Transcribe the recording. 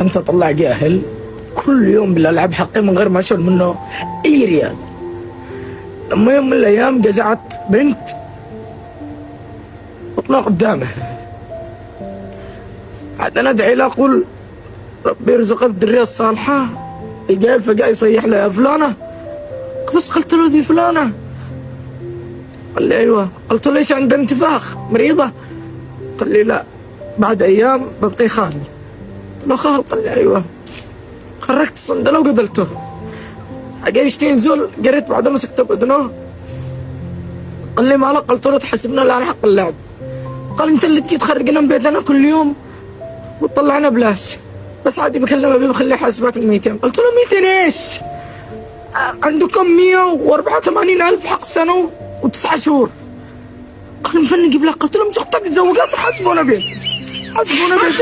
كنت اطلع جاهل كل يوم بالالعاب حقي من غير ما اشيل منه اي ريال. لما يوم من الايام جزعت بنت وطلع قدامه، عاد انا ادعي له اقول ربي يرزقه بالذريه الصالحه. الجاهل فقاعد يصيح له يا فلانه، بس قلت له ذي فلانه، قال لي ايوه. قلت له ليش عنده انتفاخ مريضه؟ قال لي لا بعد ايام ببقي خال. قلت له خال؟ قال لي ايوه. خرجت الصندله وقتلته. قاعد يشتي نزول، قريت بعدها مسكته باذنه. قال لي مالك؟ قلت له تحسبنا لا حق اللعب. قال انت اللي تجي تخرجنا من بيتنا كل يوم وتطلعنا بلاش، بس عادي بكلمه ابي بخليه يحاسبك ال 200. قلت له 200 ايش؟ عندكم 184,000 حق سنه و9 شهور. قال مفنق بلا. قلت له مش اختك تزوجات حاسبونا بيس، حاسبونا بيس.